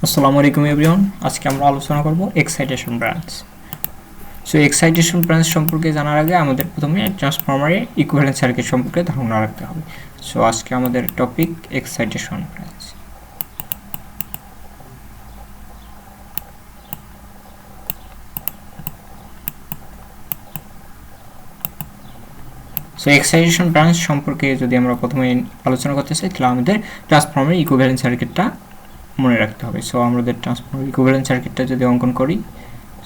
আসসালামু আলাইকুম এভরিওয়ান। আজকে আমরা আলোচনা করব excitation branch. So excitation branch সম্পর্কে জানার আগে আমাদের প্রথমে ট্রান্সফরমারের ইকুইভ্যালেন্ট সার্কিট সম্পর্কে ধারণা রাখতে হবে। সো আজকে আমাদের topic excitation branch. So excitation branch সম্পর্কে যদি আমরা প্রথমে আলোচনা করতে চাই তাহলে আমাদের ট্রান্সফরমারের ইকুইভ্যালেন্ট সার্কিটটা মনে রাখতে হবে। সো আমাদের ট্রান্সফরমার ইকুইভ্যালেন্ট সার্কিটটা যদি অঙ্কন করি,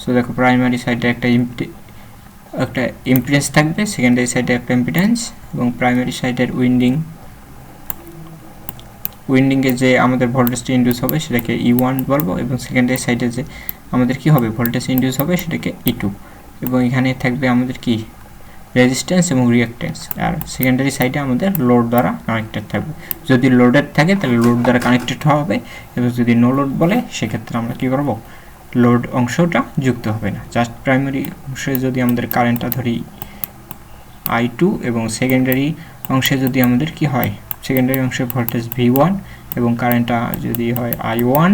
সো দেখো প্রাইমারি সাইডে একটা ইম্পিডেন্স থাকবে, সেকেন্ডারি সাইডে একটা ইম্পিডেন্স, এবং প্রাইমারি সাইডের উইন্ডিংয়ে যে আমাদের ভোল্টেজটি ইন্ডিউস হবে সেটাকে E1 বলবো, এবং সেকেন্ডারি সাইডে যে আমাদের কি হবে ভোল্টেজ ইন্ডিউস হবে সেটাকে E2, এবং এখানে থাকবে আমাদের কি রেজিস্ট্যান্স এবং রিঅ্যাক্ট্যান্স। আর সেকেন্ডারি সাইডে আমাদের লোড দ্বারা কানেক্টেড থাকবে। যদি লোডেড থাকে তাহলে লোড দ্বারা কানেক্টেড হবে, এবং যদি নো লোড বলে সেক্ষেত্রে আমরা কি করব, লোড অংশটা যুক্ত হবে না। জাস্ট প্রাইমারি অংশে যদি আমাদের কারেন্টটা ধরি I2, এবং সেকেন্ডারি অংশে যদি আমাদের কি হয়, সেকেন্ডারি অংশে ভোল্টেজ V1 এবং কারেন্টটা যদি হয় I1,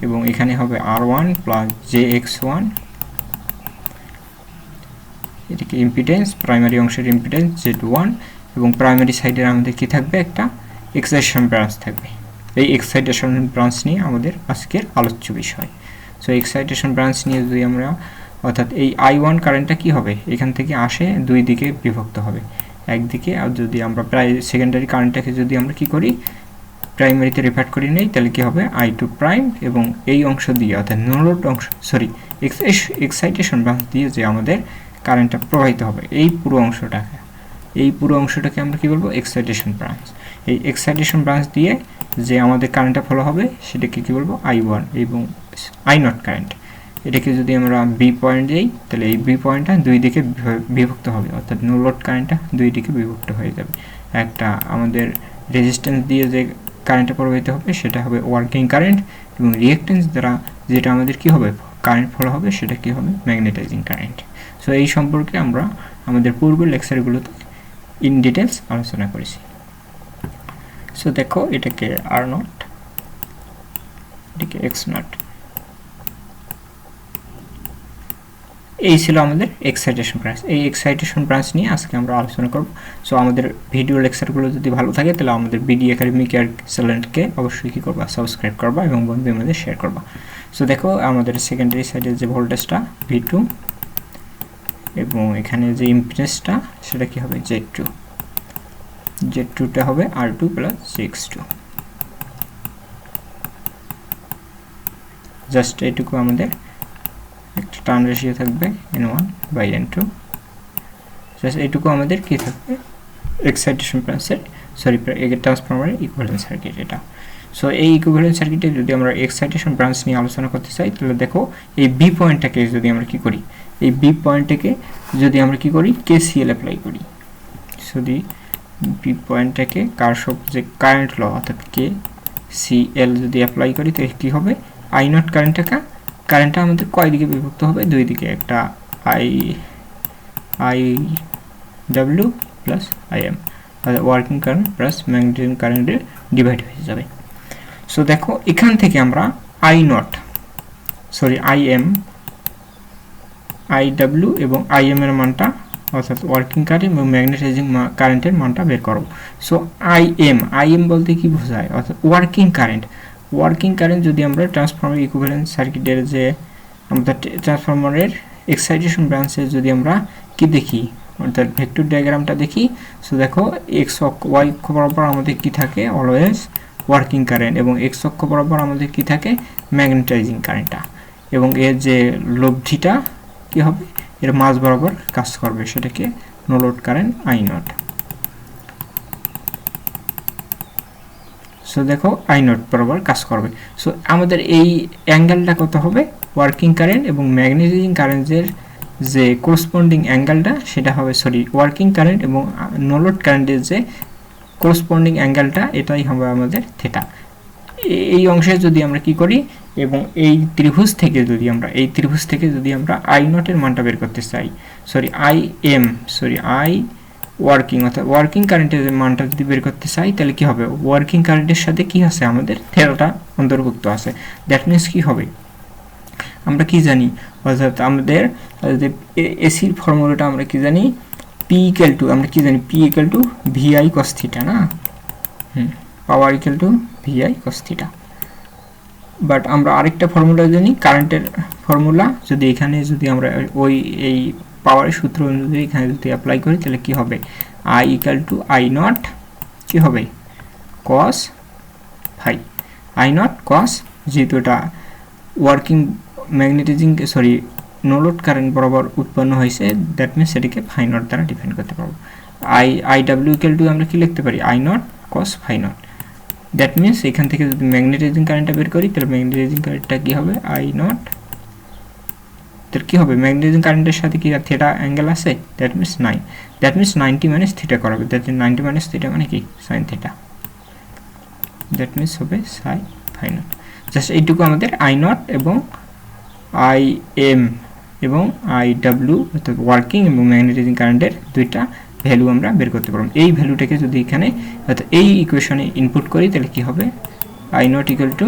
এবং এখানে হবে R1 প্লাস JX1, এটাকে ইম্পিডেন্স, প্রাইমারি অংশের ইম্পিডেন্স Z1, এবং প্রাইমারি সাইডের আমাদের কি থাকবে, একটা এক্সাইটেশন ব্রাঞ্চ থাকবে। এই এক্সাইটেশন ব্রাঞ্চ নিয়ে আমাদের আজকের আলোচ্য বিষয়। সো এক্সাইটেশন ব্রাঞ্চ নিয়ে যদি আমরা, অর্থাৎ এই I1 কারেন্টটা কি হবে, এখান থেকে আসে দুই দিকে বিভক্ত হবে। একদিকে, আর যদি আমরা সেকেন্ডারি কারেন্টটাকে যদি আমরা কি করি, প্রাইমারিতে রিফার্ট করি নেই, তাহলে কি হবে I2 প্রাইম, এবং এই অংশ দিয়ে অর্থাৎ নো লোড অংশ, এক্সাইটেশন ব্রাঞ্চ দিয়ে যে আমাদের কারেন্টটা প্রবাহিত হবে, এই পুরো অংশটাকে আমরা কি বলবো, এক্সাইটেশন ব্রাঞ্চ। এই এক্সাইটেশন ব্রাঞ্চ দিয়ে যে আমাদের কারেন্টটা ফলো হবে সেটাকে কি বলবো, I1 এবং I0 কারেন্ট। এটাকে যদি আমরা বি পয়েন্ট দিই তাহলে এই বি পয়েন্টটা দুই দিকে বিভক্ত হবে, অর্থাৎ নো লোড কারেন্টটা দুই দিকে বিভক্ত হয়ে যাবে। একটা আমাদের রেজিস্ট্যান্স দিয়ে যে কারেন্টটা প্রবাহিত হবে সেটা হবে ওয়ার্কিং কারেন্ট, এবং রিঅ্যাক্ট্যান্স দ্বারা যেটা আমাদের কি হবে কারেন্ট ফলো হবে সেটা কি হবে, ম্যাগনেটাইজিং কারেন্ট। সো এই সম্পর্কে আমরা আমাদের পূর্বের লেকচারগুলোতে ইন ডিটেলস আলোচনা করেছি। সো দেখো এটাকে R0, এটাকে X0, এই ছিল আমাদের এক্সাইটেশন ব্রাঞ্চ। এই এক্সাইটেশন ব্রাঞ্চ নিয়ে আজকে আমরা আলোচনা করব। সো আমাদের ভিডিও লেকচারগুলো যদি ভালো থাকে তাহলে আমাদের বিডি একাডেমি কেয়ার চ্যানেলকে অবশ্যই কী করবা, সাবস্ক্রাইব করবা এবং বন্ধুদের মধ্যে শেয়ার করবা। সো দেখো আমাদের সেকেন্ডারি সাইডের যে ভোল্টেজটা V2, এবং এখানে যে ইম্পিডেন্সটা সেটা কি হবে Z2টা হবে R2 প্লাস JX2। জাস্ট এইটুকু আমাদের একটা টার্ন রেশিও থাকবে N1 বাই N2। জাস্ট এইটুকু আমাদের কি থাকবে, এক্সাইটেশন ব্রাঞ্চের ট্রান্সফরমারের ইকুইভ্যালেন্ট সার্কিট এটা। সো এই ইকুইভ্যালেন্ট সার্কিটে যদি আমরা এক্সাইটেশন ব্রাঞ্চ নিয়ে আলোচনা করতে চাই তাহলে দেখো এই বি পয়েন্টটাকে যদি আমরা কি করি, এই বি পয়েন্টটাকে যদি আমরা কি করি, KCL অ্যাপ্লাই করি। যদি বি পয়েন্টটাকে কারশফ যে কারেন্ট ল অর্থাৎ KCL যদি অ্যাপ্লাই করি তাহলে কী হবে, I0 কারেন্টটা আমাদের কয় দিকে বিভক্ত হবে, দুই দিকে, একটা IW plus IM, working current plus magnetic কারেন্টে ডিভাইড হয়ে যাবে। সো দেখো এখান থেকে আমরা IW এবং IM এর মানটা, অর্থাৎ ওয়ার্কিং কারেন্ট এবং ম্যাগনেটাইজিং কারেন্টের মানটা বের করব। সো IM বলতে কি বোঝায়, অর্থাৎ ওয়ার্কিং কারেন্ট যদি আমরা ট্রান্সফরমার ইকুইভ্যালেন্ট সার্কিটের যে আমাদের ট্রান্সফরমারের এক্সাইটেশন ব্রাঞ্চে যদি আমরা কি দেখি, অর্থাৎ ভেক্টর ডায়াগ্রামটা দেখি। সো দেখো এক্স অক্ষ ওয়াই অক্ষ বরাবর আমাদের কি থাকে, অলওয়েজ ওয়ার্কিং কারেন্ট, এবং এক্স অক্ষ বরাবর আমাদের কি থাকে, ম্যাগনেটাইজিং কারেন্টটা, এবং এর যে লব্ধিটা কি হবে, এর মাঝ বরাবর কাজ করবে, সেটাকে no load current I0। So দেখো I0 বরাবর কাজ করবে। সো আমাদের এই অ্যাঙ্গেলটা কত হবে, ওয়ার্কিং কারেন্ট এবং ম্যাগনেটাইজিং কারেন্টের যে করসপন্ডিং অ্যাঙ্গেলটা সেটা হবে, ওয়ার্কিং কারেন্ট এবং নো লোড কারেন্টের যে করসপন্ডিং অ্যাঙ্গেলটা এটাই হবে আমাদের থিটা। এই অংশে যদি আমরা কি করি, এবং এই ত্রিভুজ থেকে যদি আমরা I0 এর মানটা বের করতে চাই, I ওয়ার্কিং অর্থাৎ ওয়ার্কিং কারেন্টের যে মানটা যদি বের করতে চাই তাহলে কি হবে, ওয়ার্কিং কারেন্টের সাথে কি আছে আমাদের থেটাটা অন্তর্ভুক্ত আছে। দ্যাট মিনস কি হবে, আমরা কি জানি, অর্থাৎ আমাদের এসির ফর্মুলাটা আমরা কি জানি, পি ইকুয়াল টু, আমরা কি জানি, P equal to VI cos theta না, power equal to VI cos theta. But আমরা আরেকটা ফর্মুলা জানি, কারেন্টের ফর্মুলা, যদি এখানে যদি আমরা ওই এই পাওয়ারের সূত্র অনুযায়ী এখানে যদি অ্যাপ্লাই করি তাহলে কি হবে, I equal to I nought কি হবে, cos phi, I nought cos, যেহেতু এটা working magnetising sorry no load current বরাবর উৎপন্ন হয়েছে, দ্যাট মিনস এটাকে ফাই নট দ্বারা ডিফাইন করতে পারবো। আই ডাব্লিউ ইকুয়াল টু আমরা কি লিখতে পারি, I nought cos phi nought. That means এখান থেকে যদি ম্যাগনেটাইজিং কারেন্টটা বের করি তাহলে ম্যাগনেটাইজিং কারেন্টটা কি হবে, আই নট, তাহলে কি হবে, ম্যাগনেটাইজিং কারেন্টের সাথে কি থিটা অ্যাঙ্গেল আছে, that means 9, that means 90 minus theta করাবে, দ্যাট মিনস 90 মাইনাস থিটা মানে কি সাইন থিটা, দ্যাট মিনস হবে সাই ফাই নট। জাস্ট এইটুকু আমাদের আই নট এবং আই এম এবং আই ডাব্লিউ অর্থাৎ ওয়ার্কিং এবং ম্যাগনেটাইজিং কারেন্টের দুইটা ভ্যালু আমরা বের করতে পারবো। এই ভ্যালুটাকে যদি এখানে অর্থাৎ এই ইকুয়েশনে ইনপুট করি তাহলে কি হবে, I not equal to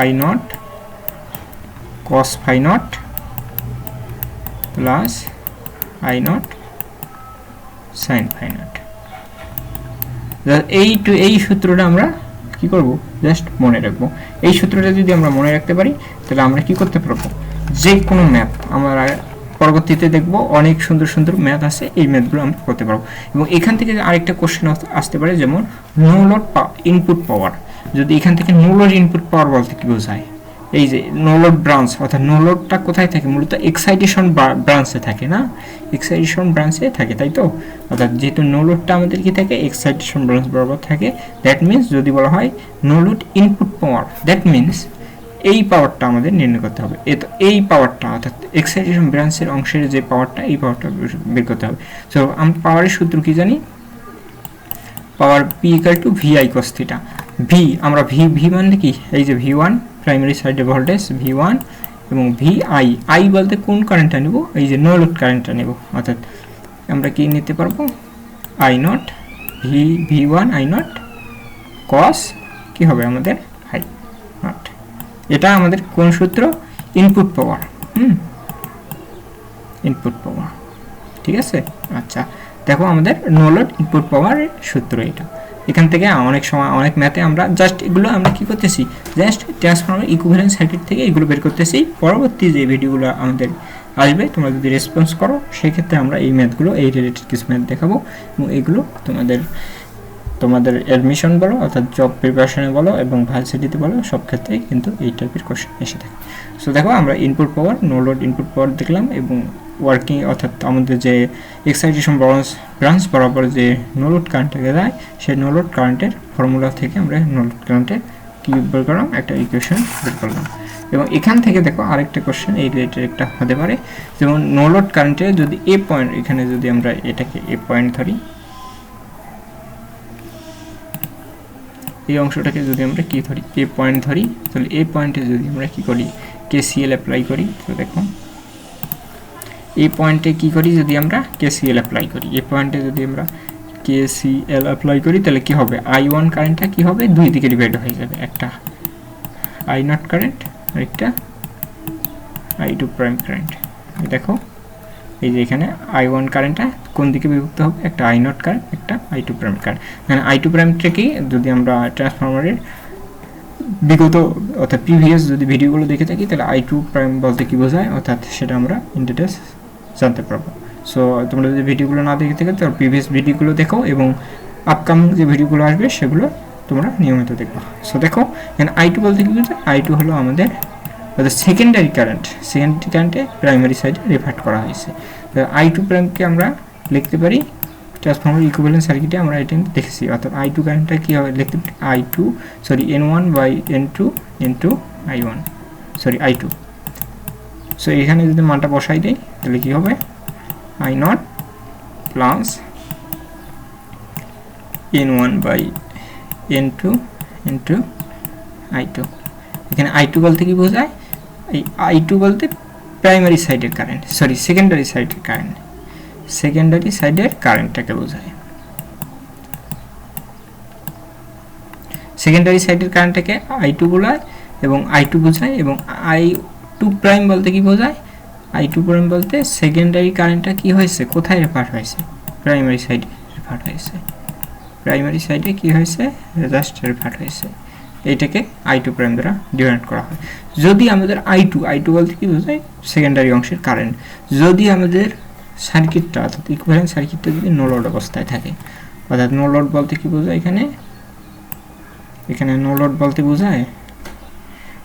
I not cos phi naught plus I naught sin phi naught। এই সূত্রটা আমরা কি করব, জাস্ট মনে রাখবো। এই সূত্রটা যদি আমরা মনে রাখতে পারি তাহলে আমরা কি করতে পারবো, যে কোনো ম্যাথ আমরা পরবর্তীতে দেখব, অনেক সুন্দর সুন্দর ম্যাথ আছে, এই ম্যাথগুলো আমরা করতে পারবো। এবং এখান থেকে আরেকটা কোশ্চেন আসতে পারে, যেমন নো লোড ইনপুট পাওয়ার, যদি এখান থেকে নো লোড ইনপুট পাওয়ার বলতে কি বোঝায়, এই যে নো লোড ব্রাঞ্চ অর্থাৎ নো লোডটা কোথায় থাকে, মূলত এক্সাইটেশন ব্রাঞ্চে থাকে না, এক্সাইটেশন ব্রাঞ্চে থাকে, তাই তো, অর্থাৎ যেহেতু নো লোডটা আমাদের কি থাকে এক্সাইটেশন ব্রাঞ্চ বরাবর থাকে, দ্যাট মিনস যদি বলা হয় no load input power, that means এই পাওয়ারটা আমাদের নির্ণয় করতে হবে। এই পাওয়ারটা অর্থাৎ এক্সাইটেশন ব্রাঞ্চের অংশের যে পাওয়ারটা, এই পাওয়ারটা বের করতে হবে। সো আমরা পাওয়ারের সূত্র কি জানি, power P equal to VI cos theta. V আমরা ভি মানে কি, এই যে ভি1 প্রাইমারি সাইডে ভোল্টেজ ভি1 এবং ভিআই, আই বলতে কোন কারেন্টটা নেব, এই যে নো লোড কারেন্টটা নেব, অর্থাৎ আমরা কি নিতে পারবো, I nought V one I nought cos কি হবে আমাদের আই নট। এটা আমাদের কোন সূত্র, ইনপুট পাওয়ার, ইনপুট পাওয়ার, ঠিক আছে। আচ্ছা দেখো আমাদের নো লোড ইনপুট পাওয়ারের সূত্র এটা। এখান থেকে অনেক সময় অনেক ম্যাথে আমরা জাস্ট এগুলো আমরা কি করতেছি, জাস্ট ট্রান্সফরমার ইকুইভ্যালেন্ট সার্কিট থেকে এগুলো বের করতেছি। পরবর্তী যে ভিডিওগুলো আমাদের আসবে তোমরা যদি রেসপন্স করো সেক্ষেত্রে আমরা এই ম্যাথগুলো, এই রিলেটেড কিছু ম্যাথ দেখাবো, এবং এগুলো তোমাদের অ্যাডমিশন বলো অর্থাৎ জব প্রিপারেশনে বলো এবং ভার্সিটিতে বলো সব ক্ষেত্রেই কিন্তু এই টাইপের কোশ্চেন এসে থাকে। সো দেখো আমরা input power, no load input power দেখলাম, এবং ওয়ার্কিং অর্থাৎ আমাদের যে এক্সাইটেশন ব্রাঞ্চ বরাবর যে নো লোড কারেন্টটাকে দেয়, সেই নো লোড কারেন্টের ফর্মুলা থেকে আমরা নো লোড কারেন্টের কী বের করলাম, একটা ইকুয়েশন বের করলাম। এবং এখান থেকে দেখো আরেকটা কোশ্চেন এই রিলেটেড একটা হতে পারে, যেমন নো লোড কারেন্টের যদি এ পয়েন্ট, এখানে যদি আমরা এটাকে এ পয়েন্ট ধরি, এই অংশটাকে যদি আমরা কি ধরি, এ পয়েন্ট ধরি, তাহলে এ পয়েন্টে যদি আমরা কি করি, কেসিএল অ্যাপ্লাই করি, তো দেখো এই পয়েন্টে কি করি, যদি আমরা কেসিএল অ্যাপ্লাই করি, এই পয়েন্টে যদি আমরা কেসিএল অ্যাপ্লাই করি তাহলে কি হবে, I1 কারেন্টটা কি হবে, দুই দিকে ডিভাইড হয়ে যাবে, একটা I নট কারেন্ট আর একটা I2 প্রাইম কারেন্ট। দেখো এই যে এখানে I1 কারেন্টটা কোন দিকে বিভক্ত হবে, একটা I নট কারেন্ট, একটা I2 প্রাইম কারেন্ট। মানে I2 প্রাইমটাকে যদি আমরা ট্রান্সফরমারের বিগত অর্থাৎ প্রিভিয়াস যদি ভিডিওগুলো দেখে থাকি তাহলে I2 প্রাইম বলতে কি বোঝায়, অর্থাৎ সেটা আমরা ইন ডিটেইলস জানতে পারবো। সো তোমরা যদি ভিডিওগুলো না দেখে থাকো তাহলে প্রিভিয়াস ভিডিওগুলো দেখো, এবং আপকামিং যে ভিডিওগুলো আসবে সেগুলো তোমরা নিয়মিত দেখো। সো দেখো এখানে I2 বলতে কি বোঝায়, I2 হলো আমাদের সেকেন্ডারি কারেন্ট, সেকেন্ডারি কারেন্টে প্রাইমারি সাইডে রেফার করা হয়েছে। I2 প্রাইমকে আমরা লিখতে পারি ট্রান্সফরমার ইকুইভ্যালেন্ট সার্কিটে আমরা এটা দেখেছি, অর্থাৎ I2 কারেন্টটা কি হবে লিখতে পারি, N1 by N2 into I2। So এখানে যদি মানটা বসাই দেই তাহলে কি হবে, I nought plus N1 by N2 into I2। এখানে I2 বলতে কি বোঝায়, এই I2 বলতে প্রাইমারি সাইডের কারেন্ট, সেকেন্ডারি সাইডের কারেন্ট, সেকেন্ডারি সাইডের কারেন্টটাকে বোঝায়। সেকেন্ডারি সাইডের কারেন্টটাকে I2 বোঝায় এবং I2 বোঝায়, এবং I2 প্রাইম বলতে কি বোঝায়? I2 প্রাইম বলতে সেকেন্ডারি কারেন্টটা কি হয়েছে, কোথায় রেফার হয়েছে? প্রাইমারি সাইডে রেফার হয়েছে। প্রাইমারি সাইডে কি হয়েছে? জাস্ট রেফার হয়েছে। এইটাকে I2 প্রাইম দ্বারা ডিনোট করা হয়। যদি আমাদের I2 বলতে কি বোঝায়? সেকেন্ডারি অংশের কারেন্ট। যদি আমাদের সার্কিটটা অর্থাৎ ইকুইভ্যালেন্ট সার্কিটটা যদি নো লোড অবস্থায় থাকে, অর্থাৎ নো লোড বলতে কি বোঝায়? এখানে নো লোড বলতে বোঝায়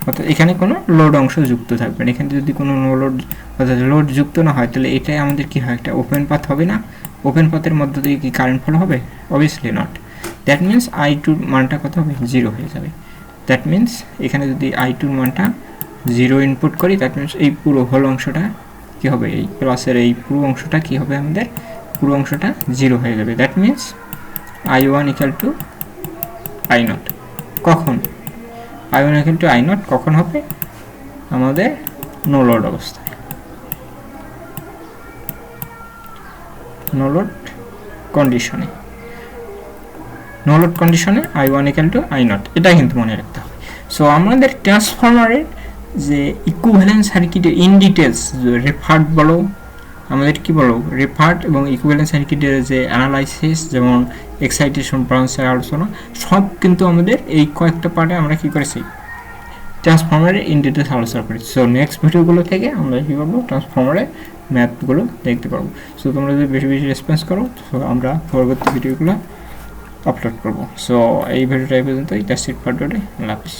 অর্থাৎ এখানে কোনো লোড অংশ যুক্ত থাকবে না। এখানে যদি কোনো নো লোড অর্থাৎ লোড যুক্ত না হয়, তাহলে এটাই আমাদের কি হয়? একটা ওপেন পাথ হবে না? ওপেন পাথের মধ্য দিয়ে কি কারেন্ট ফলো হবে? Obviously not. That means I2 মানটা কত হবে? 0 হয়ে যাবে। দ্যাট মিনস এখানে যদি I2 মানটা 0 ইনপুট করি, দ্যাট মিনস এই পুরো হোল অংশটা কি হবে? এই প্লাসের এই পুরো অংশটা কি হবে? আমাদের পুরো অংশটা 0 হয়ে যাবে। That means I1 equal to I0। কখন I1 ইকুয়াল টু I0 কখন হবে? আমাদের নো লোড অবস্থায়, নো লোড কন্ডিশনে। নো লোড কন্ডিশনে I1 ইকুয়াল টু I0, এটা কিন্তু মনে রাখতে হবে। সো আমাদের ট্রান্সফরমারের যে ইকুইভ্যালেন্ট সার্কিটের ইন ডিটেলস রেফার্ড বলো, আমাদের কি বলো রেফার্ড এবং ইকুইভ্যালেন্ট সার্কিটের যে অ্যানালাইসিস, যেমন এক্সাইটেশন ব্রাঞ্চের আলোচনা, সব কিন্তু আমাদের এই কয়েকটা পার্টে আমরা কি করেছি? ট্রান্সফরমারের ইন ডিটেলস আলোচনা করেছি। সো নেক্সট ভিডিওগুলো থেকে আমরা কী করবো? ট্রান্সফরমারের ম্যাথগুলো দেখতে পারবো। সো তোমরা যদি বেশি বেশি রেসপন্স করো, সো আমরা পরবর্তী ভিডিওগুলো আপলোড করবো। সো এই ভিডিওটা এই পর্যন্তই। That's it for today. আল্লাহ হাফেজ।